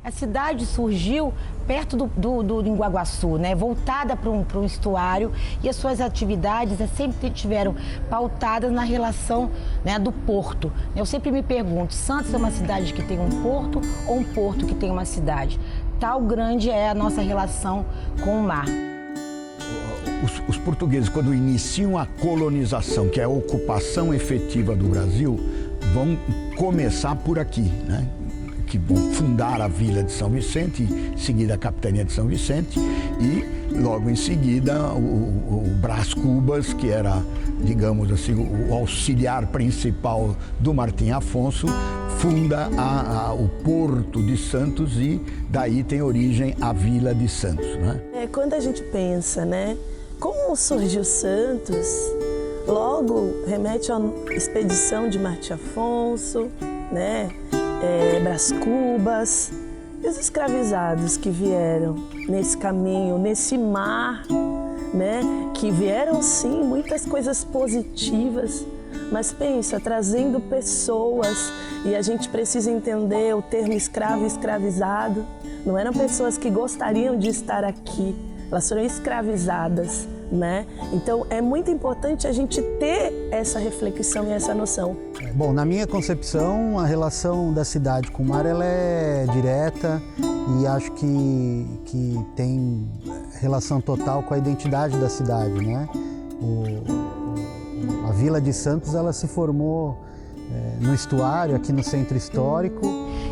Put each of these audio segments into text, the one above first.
A cidade surgiu perto do Linguaguaçu, né? Voltada para um estuário, e as suas atividades sempre tiveram pautadas na relação, né, do porto. Eu sempre me pergunto, Santos é uma cidade que tem um porto ou um porto que tem uma cidade? Tal grande é a nossa relação com o mar. Os portugueses, quando iniciam a colonização, que é a ocupação efetiva do Brasil, vão começar por aqui, né? Que vão fundar a Vila de São Vicente, em seguida a Capitania de São Vicente, e logo em seguida o Brás Cubas, que era, digamos assim, o auxiliar principal do Martim Afonso, funda o Porto de Santos, e daí tem origem a Vila de Santos, né? Quando a gente pensa, né, como surgiu Santos, logo remete à expedição de Martim Afonso, né? Brás Cubas, e os escravizados que vieram nesse caminho, nesse mar, né? Que vieram sim muitas coisas positivas, mas pensa, trazendo pessoas, e a gente precisa entender o termo escravo e escravizado. Não eram pessoas que gostariam de estar aqui, elas foram escravizadas, né? Então é muito importante a gente ter essa reflexão e essa noção. Bom, na minha concepção, a relação da cidade com o mar ela é direta, e acho que tem relação total com a identidade da cidade, né? A Vila de Santos ela se formou no estuário, aqui no centro histórico.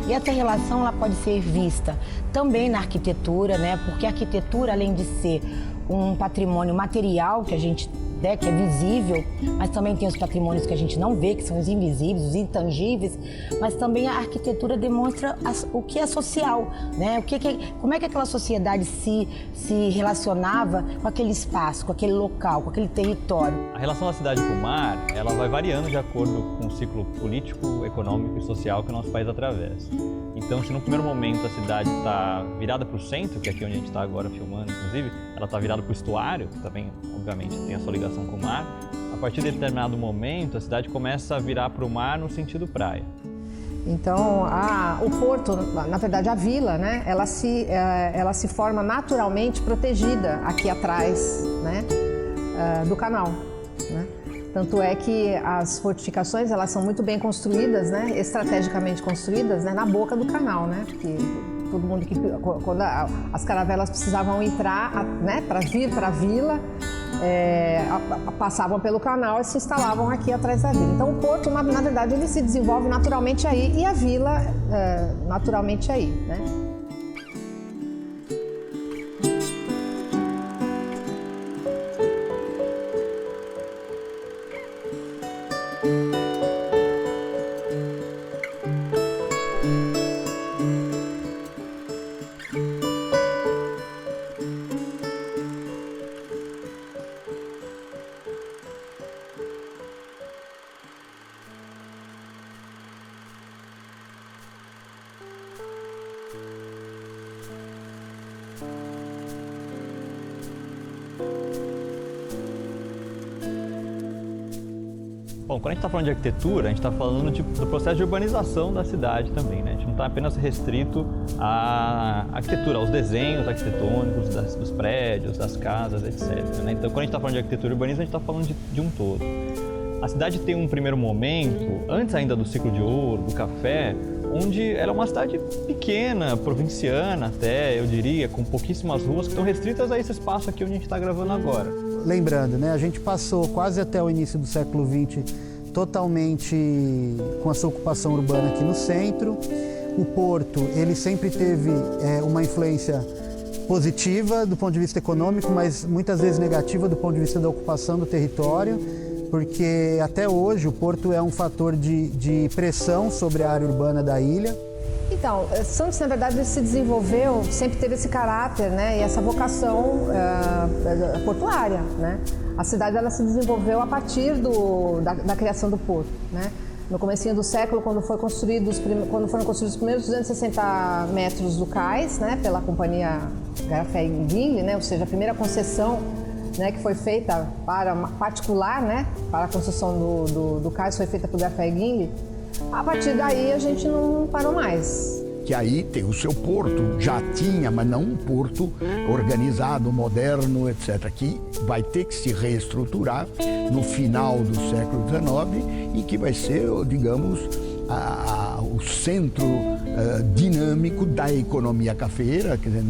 E essa relação ela pode ser vista também na arquitetura, né? Porque a arquitetura, além de ser um patrimônio material que a gente, né, que é visível, mas também tem os patrimônios que a gente não vê, que são os invisíveis, os intangíveis, mas também a arquitetura demonstra o que é social, né? Como é que aquela sociedade se relacionava com aquele espaço, com aquele local, com aquele território. A relação da cidade com o mar, ela vai variando de acordo com o ciclo político, econômico e social que o nosso país atravessa. Então, se no primeiro momento a cidade está virada para o centro, que é aqui onde a gente está agora filmando, inclusive, ela está virada para o estuário, que também, obviamente, tem a sua ligação com o mar, a partir de determinado momento, a cidade começa a virar para o mar no sentido praia. Então, o porto, na verdade a vila, né, ela se forma naturalmente protegida aqui atrás, né, do canal, né? Tanto é que as fortificações elas são muito bem construídas, né, estrategicamente construídas, né, na boca do canal, né, porque todo mundo que quando as caravelas precisavam entrar, né, para vir para a vila, passavam pelo canal e se instalavam aqui atrás da vila. Então o porto, na verdade, ele se desenvolve naturalmente aí, e a vila naturalmente aí, né? Bom, quando a gente está falando de arquitetura, a gente está falando do processo de urbanização da cidade também, né? A gente não está apenas restrito à arquitetura, aos desenhos arquitetônicos dos prédios, das casas, etc, né? Então, quando a gente está falando de arquitetura e urbanismo, a gente está falando de um todo. A cidade tem um primeiro momento, antes ainda do ciclo de ouro, do café, onde ela é uma cidade pequena, provinciana até, eu diria, com pouquíssimas ruas que estão restritas a esse espaço aqui onde a gente está gravando agora. Lembrando, né, a gente passou quase até o início do século XX totalmente com essa ocupação urbana aqui no centro. O porto, ele sempre teve uma influência positiva do ponto de vista econômico, mas muitas vezes negativa do ponto de vista da ocupação do território, porque até hoje o porto é um fator de pressão sobre a área urbana da ilha. Então, Santos, na verdade, se desenvolveu, sempre teve esse caráter, né, e essa vocação portuária, né? A cidade ela se desenvolveu a partir da criação do porto, né? No comecinho do século, quando foram construídos os primeiros 260 metros do cais, né, pela companhia Garafé e Guinle, né, ou seja, a primeira concessão, né, que foi feita para particular, né, para a construção do cais foi feita por Garafé e Guinle. A partir daí a gente não parou mais. que aí tem o seu porto, já tinha, mas não um porto organizado, moderno, etc., que vai ter que se reestruturar no final do século XIX e que vai ser, digamos, o centro dinâmico da economia cafeeira, quer dizer,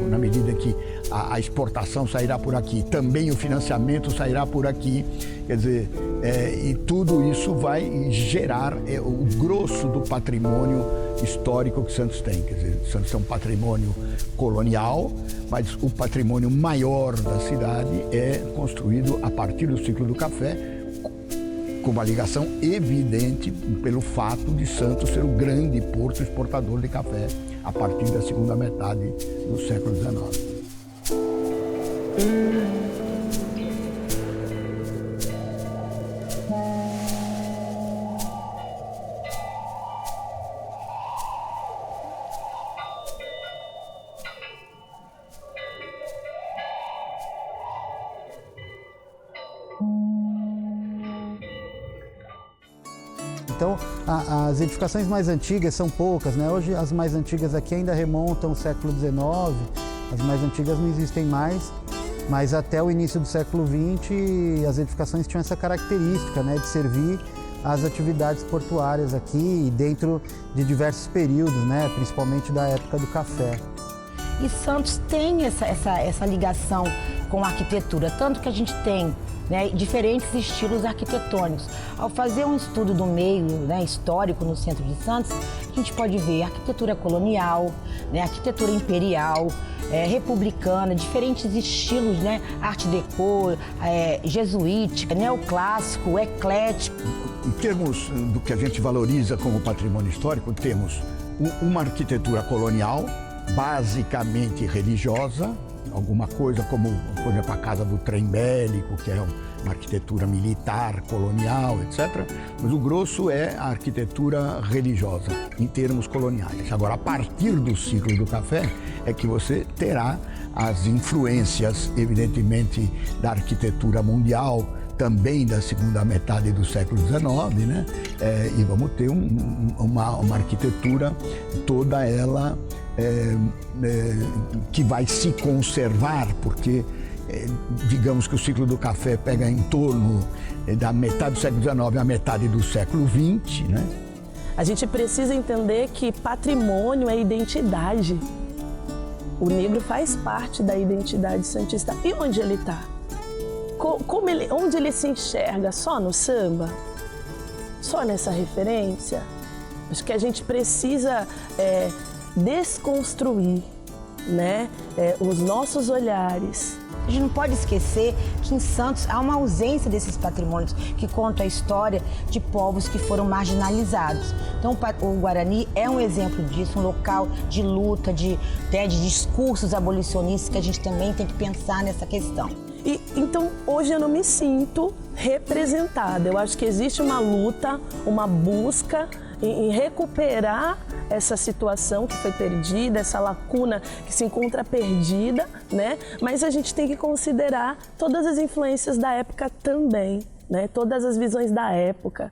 na medida que a exportação sairá por aqui, também o financiamento sairá por aqui, quer dizer, e tudo isso vai gerar o grosso do patrimônio histórico que Santos tem. Quer dizer, Santos tem um patrimônio colonial, mas o patrimônio maior da cidade é construído a partir do ciclo do café, com uma ligação evidente pelo fato de Santos ser o grande porto exportador de café a partir da segunda metade do século XIX. Então, as edificações mais antigas são poucas, né? Hoje as mais antigas aqui ainda remontam ao século XIX, as mais antigas não existem mais, mas até o início do século XX as edificações tinham essa característica, né, de servir às atividades portuárias aqui e dentro de diversos períodos, né, principalmente da época do café. E Santos tem essa ligação com a arquitetura, tanto que a gente tem, né, diferentes estilos arquitetônicos. Ao fazer um estudo do meio, né, histórico no centro de Santos, a gente pode ver arquitetura colonial, né, arquitetura imperial, republicana, diferentes estilos, né, arte deco, jesuítica, neoclássico, eclético. Em termos do que a gente valoriza como patrimônio histórico, temos uma arquitetura colonial, basicamente religiosa, alguma coisa como, por exemplo, a Casa do Trem Bélico, que é uma arquitetura militar, colonial, etc. Mas o grosso é a arquitetura religiosa, em termos coloniais. Agora, a partir do ciclo do café, é que você terá as influências, evidentemente, da arquitetura mundial, também da segunda metade do século XIX, né? E vamos ter uma arquitetura toda ela que vai se conservar, porque digamos que o ciclo do café pega em torno da metade do século XIX à metade do século XX, né? A gente precisa entender que patrimônio é identidade. O negro faz parte da identidade santista. E onde ele está? Onde ele se enxerga? Só no samba? Só nessa referência? Acho que a gente precisa desconstruir, né, os nossos olhares. A gente não pode esquecer que em Santos há uma ausência desses patrimônios que contam a história de povos que foram marginalizados. Então o Guarani é um exemplo disso, um local de luta, de discursos abolicionistas que a gente também tem que pensar nessa questão. Então, hoje eu não me sinto representada. Eu acho que existe uma luta, uma busca em recuperar essa situação que foi perdida, essa lacuna que se encontra perdida, né? Mas a gente tem que considerar todas as influências da época também, né? Todas as visões da época.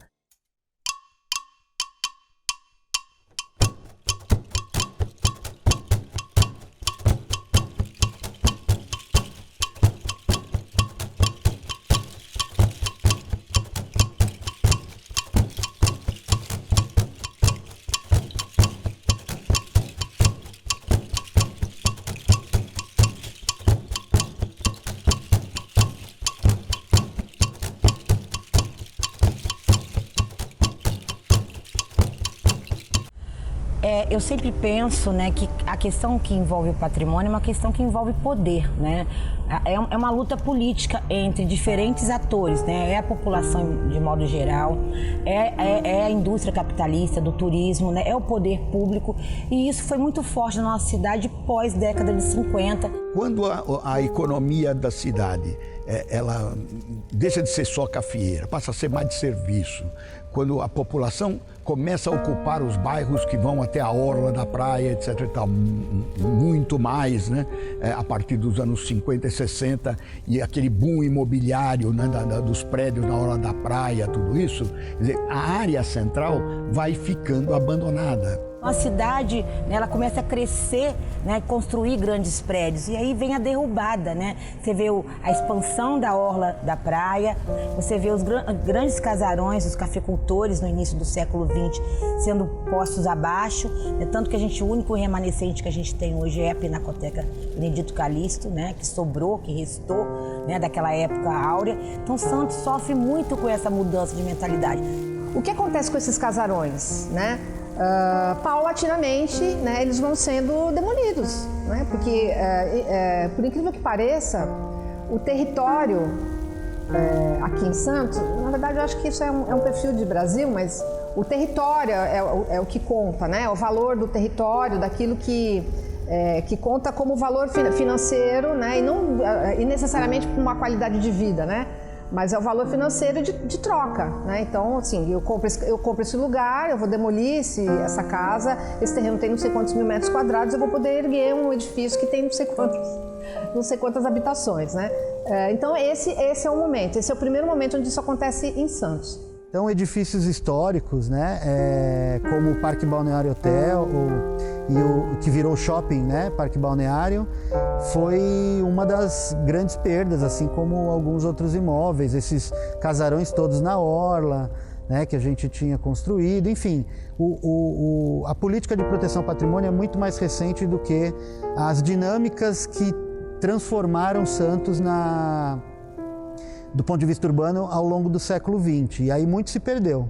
Eu sempre penso, né, que a questão que envolve o patrimônio é uma questão que envolve poder, né? É uma luta política entre diferentes atores, né? É a população de modo geral, é a indústria capitalista, do turismo, né? É o poder público, e isso foi muito forte na nossa cidade pós década de 50. Quando a economia da cidade ela deixa de ser só cafeeira, passa a ser mais de serviço, quando a população começa a ocupar os bairros que vão até a orla da praia, etc. e tal, muito mais, né? A partir dos anos 50 e 60, e aquele boom imobiliário, né, dos prédios na orla da praia, tudo isso, quer dizer, a área central vai ficando abandonada. A cidade, né, ela começa a crescer, né, construir grandes prédios, e aí vem a derrubada, né? Você vê a expansão da orla da praia, você vê os grandes casarões, os cafeicultores no início do século XX sendo postos abaixo, né? Tanto que o único remanescente que a gente tem hoje é a Pinacoteca Benedito Calixto, né, que sobrou, que restou, né, daquela época áurea. Então Santos sofre muito com essa mudança de mentalidade. O que acontece com esses casarões, né? Paulatinamente, né, eles vão sendo demolidos, né? Porque, por incrível que pareça, o território aqui em Santos, na verdade eu acho que isso é um perfil de Brasil, mas o território é o que conta, né? O valor do território, daquilo que conta como valor financeiro, né? E necessariamente com uma qualidade de vida, né? Mas é o valor financeiro de troca, né? Então, assim, eu compro esse lugar, eu vou demolir essa casa, esse terreno tem não sei quantos mil metros quadrados, eu vou poder erguer um edifício que tem não sei quantas habitações, né? Então, esse é o momento, esse é o primeiro momento onde isso acontece em Santos. Então, edifícios históricos, né, como o Parque Balneário Hotel, o que virou shopping, né, Parque Balneário, foi uma das grandes perdas, assim como alguns outros imóveis, esses casarões todos na orla, né, que a gente tinha construído, enfim. A política de proteção ao patrimônio é muito mais recente do que as dinâmicas que transformaram Santos do ponto de vista urbano ao longo do século XX, e aí muito se perdeu.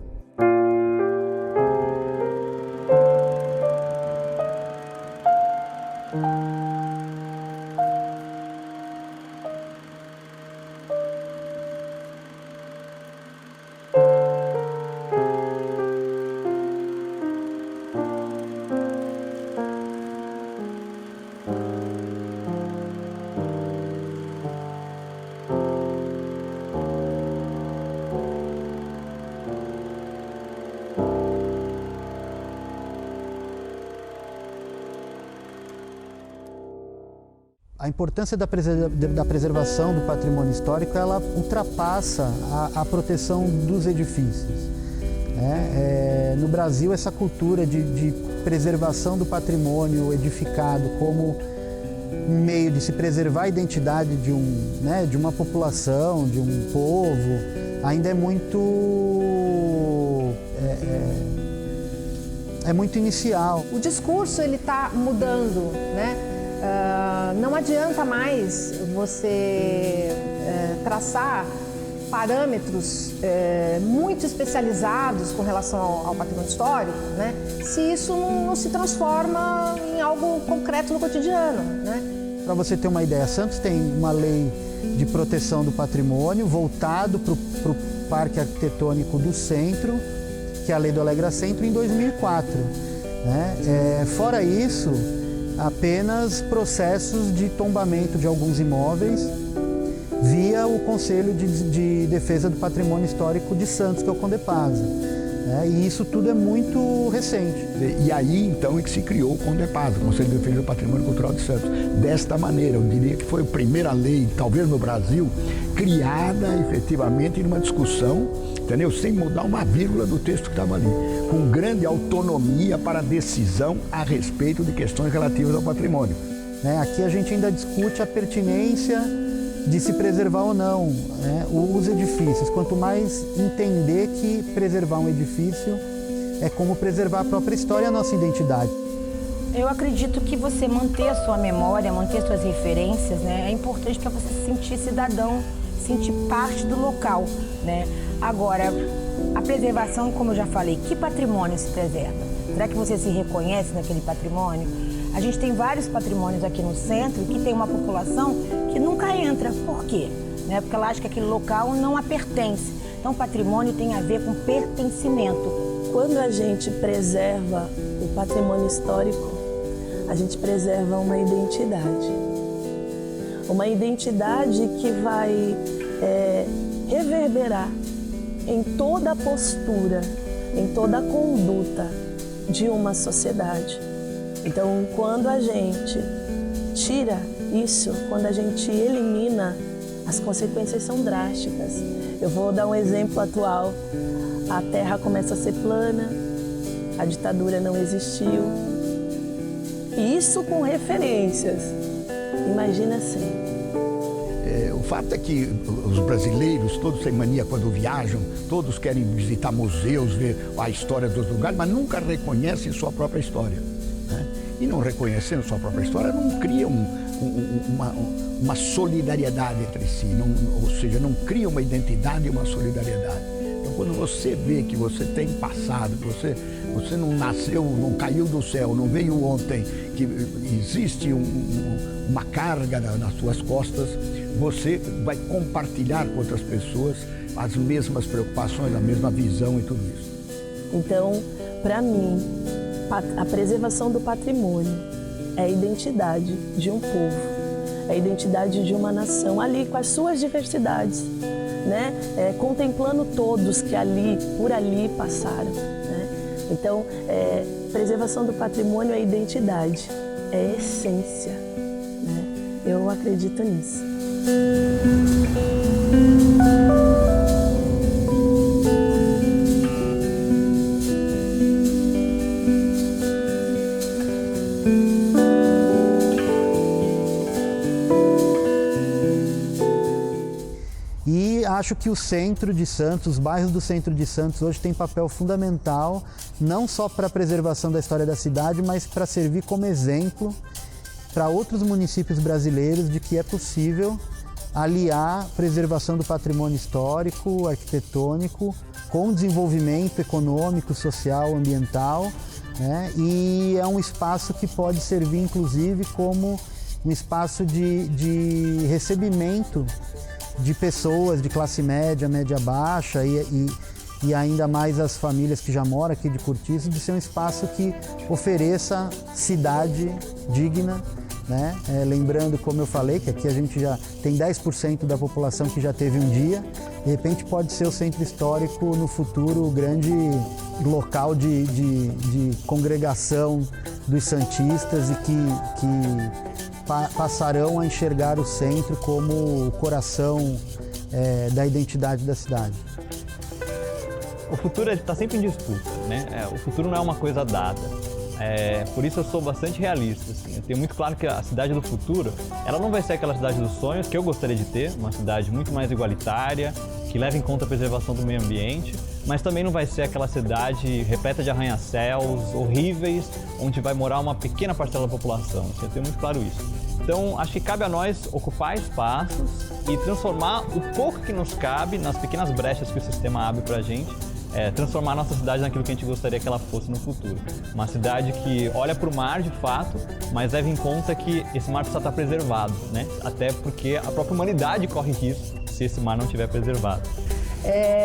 A importância da preservação do patrimônio histórico, ela ultrapassa a proteção dos edifícios. No Brasil, essa cultura de preservação do patrimônio edificado como um meio de se preservar a identidade de uma população, de um povo, ainda é muito inicial. O discurso ele está mudando, né? Não adianta mais você traçar parâmetros muito especializados com relação ao patrimônio histórico, né? Se isso não se transforma em algo concreto no cotidiano, né? Para você ter uma ideia, Santos tem uma lei de proteção do patrimônio voltado para o Parque Arquitetônico do Centro, que é a Lei do Alegra Centro, em 2004. Né? Fora isso, apenas processos de tombamento de alguns imóveis via o Conselho de Defesa do Patrimônio Histórico de Santos, que é o CONDEPASA. E isso tudo é muito recente. E aí, então, é que se criou o CONDEPASA, o Conselho de Defesa do Patrimônio Cultural de Santos. Desta maneira, eu diria que foi a primeira lei, talvez no Brasil, criada efetivamente numa discussão, entendeu? Sem mudar uma vírgula do texto que estava ali, com grande autonomia para decisão a respeito de questões relativas ao patrimônio. Aqui a gente ainda discute a pertinência de se preservar ou não, os edifícios. Quanto mais entender que preservar um edifício é como preservar a própria história e a nossa identidade. Eu acredito que você manter a sua memória, manter suas referências, é importante para você se sentir cidadão, sentir parte do local, Agora, a preservação, como eu já falei, que patrimônio se preserva? Será que você se reconhece naquele patrimônio? A gente tem vários patrimônios aqui no centro que tem uma população que nunca entra. Por quê? Porque ela acha que aquele local não a pertence. Então, patrimônio tem a ver com pertencimento. Quando a gente preserva o patrimônio histórico, a gente preserva uma identidade. Uma identidade que vai reverberar em toda a postura, em toda a conduta de uma sociedade. Então, quando a gente tira isso, quando a gente elimina, as consequências são drásticas. Eu vou dar um exemplo atual. A terra começa a ser plana, a ditadura não existiu. Isso com referências. Imagina assim. O fato é que os brasileiros, todos têm mania quando viajam, todos querem visitar museus, ver a história dos lugares, mas nunca reconhecem sua própria história, né? E não reconhecendo sua própria história, não criam uma solidariedade entre si, ou seja, não criam uma identidade e uma solidariedade. Então, quando você vê que você tem passado, que você não nasceu, não caiu do céu, não veio ontem, que existe uma carga nas suas costas, você vai compartilhar com outras pessoas as mesmas preocupações, a mesma visão e tudo isso. Então, para mim, a preservação do patrimônio é a identidade de um povo, é a identidade de uma nação, ali com as suas diversidades, né? Contemplando todos que por ali passaram, né? Então, preservação do patrimônio é identidade, é essência, né? Eu acredito nisso. E acho que o centro de Santos, os bairros do centro de Santos hoje têm papel fundamental, não só para a preservação da história da cidade, mas para servir como exemplo para outros municípios brasileiros de que é possível aliar preservação do patrimônio histórico, arquitetônico, com desenvolvimento econômico, social, ambiental, né? E é um espaço que pode servir, inclusive, como um espaço de recebimento de pessoas de classe média, média baixa e ainda mais as famílias que já moram aqui de Cortiço, de ser um espaço que ofereça cidade digna, né? Lembrando, como eu falei, que aqui a gente já tem 10% da população que já teve um dia, de repente pode ser o centro histórico no futuro o grande local de congregação dos santistas e que passarão a enxergar o centro como o coração da identidade da cidade. O futuro está sempre em disputa, né? O futuro não é uma coisa dada. Por isso eu sou bastante realista, assim. Eu tenho muito claro que a cidade do futuro, ela não vai ser aquela cidade dos sonhos que eu gostaria de ter, uma cidade muito mais igualitária, que leva em conta a preservação do meio ambiente, mas também não vai ser aquela cidade repleta de arranha-céus horríveis, onde vai morar uma pequena parcela da população. Assim, eu tenho muito claro isso. Então, acho que cabe a nós ocupar espaços e transformar o pouco que nos cabe nas pequenas brechas que o sistema abre para a gente, transformar a nossa cidade naquilo que a gente gostaria que ela fosse no futuro. Uma cidade que olha para o mar, de fato, mas leva em conta que esse mar precisa estar preservado, né? Até porque a própria humanidade corre risco se esse mar não estiver preservado.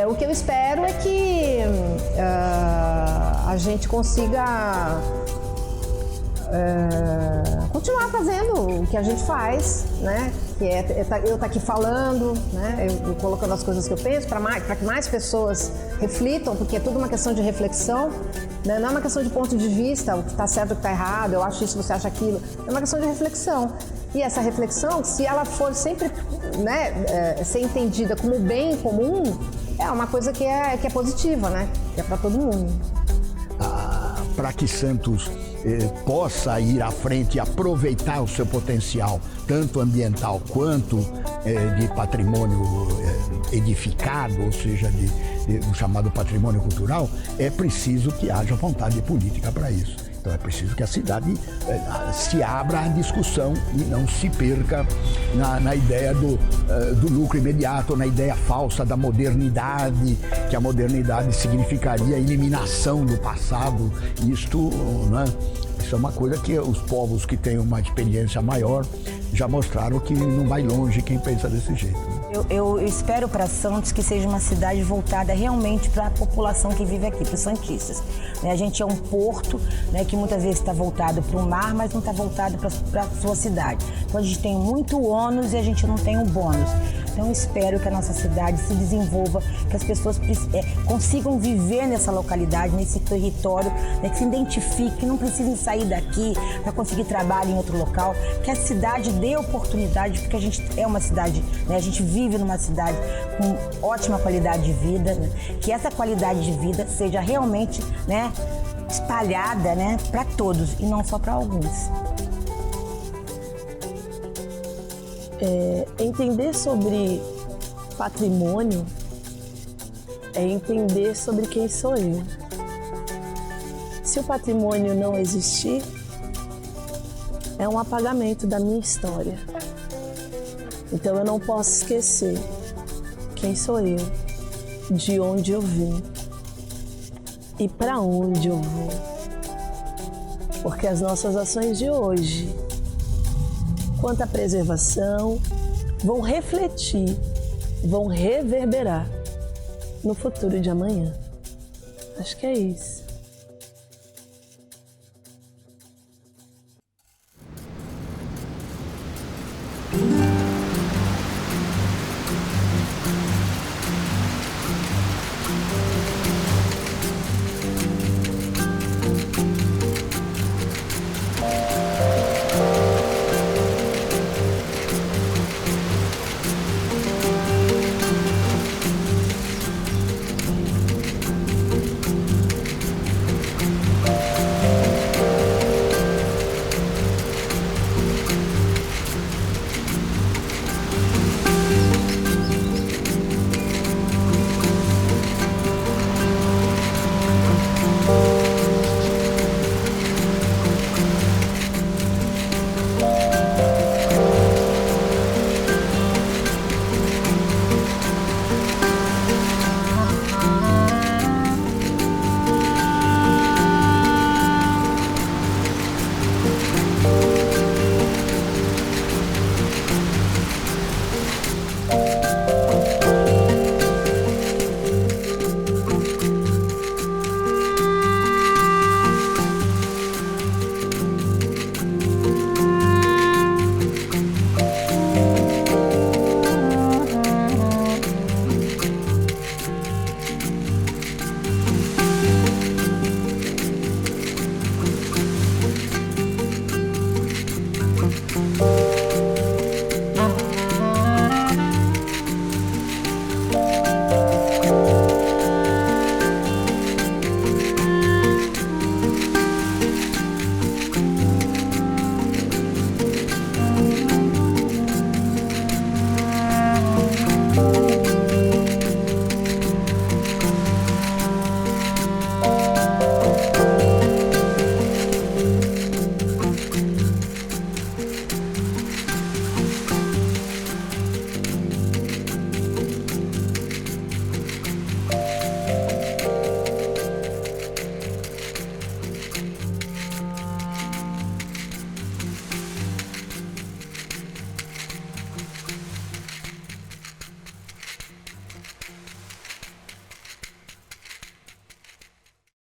O que eu espero é que a gente consiga continuar fazendo o que a gente faz, né? Que eu estar aqui falando, né? Eu colocando as coisas que eu penso para que mais pessoas reflitam, porque é tudo uma questão de reflexão, né? Não é uma questão de ponto de vista, o que está certo, o que está errado, eu acho isso, você acha aquilo. É uma questão de reflexão. E essa reflexão, se ela for sempre, né, ser entendida como bem comum, é uma coisa que é positiva, né? Que é para todo mundo. Para que Santos possa ir à frente e aproveitar o seu potencial, tanto ambiental quanto de patrimônio edificado, ou seja, do chamado patrimônio cultural, é preciso que haja vontade política para isso. Então é preciso que a cidade se abra à discussão e não se perca na ideia do lucro imediato, na ideia falsa da modernidade, que a modernidade significaria a eliminação do passado. Isto, né, isso é uma coisa que os povos que têm uma experiência maior já mostraram que não vai longe quem pensa desse jeito. Eu espero para Santos que seja uma cidade voltada realmente para a população que vive aqui, para os santistas. A gente é um porto, né, que muitas vezes está voltado para o mar, mas não está voltado para a sua cidade. Então a gente tem muito ônus e a gente não tem o bônus. Então, eu espero que a nossa cidade se desenvolva, que as pessoas consigam viver nessa localidade, nesse território, né, que se identifiquem, que não precisem sair daqui para conseguir trabalho em outro local, que a cidade dê oportunidade, porque a gente é uma cidade, né, a gente vive numa cidade com ótima qualidade de vida, né, que essa qualidade de vida seja realmente, né, espalhada, né, para todos e não só para alguns. Entender sobre patrimônio é entender sobre quem sou eu. Se o patrimônio não existir, é um apagamento da minha história. Então eu não posso esquecer quem sou eu, de onde eu vim e para onde eu vou. Porque as nossas ações de hoje, quanto à preservação, vão refletir, vão reverberar no futuro de amanhã. Acho que é isso.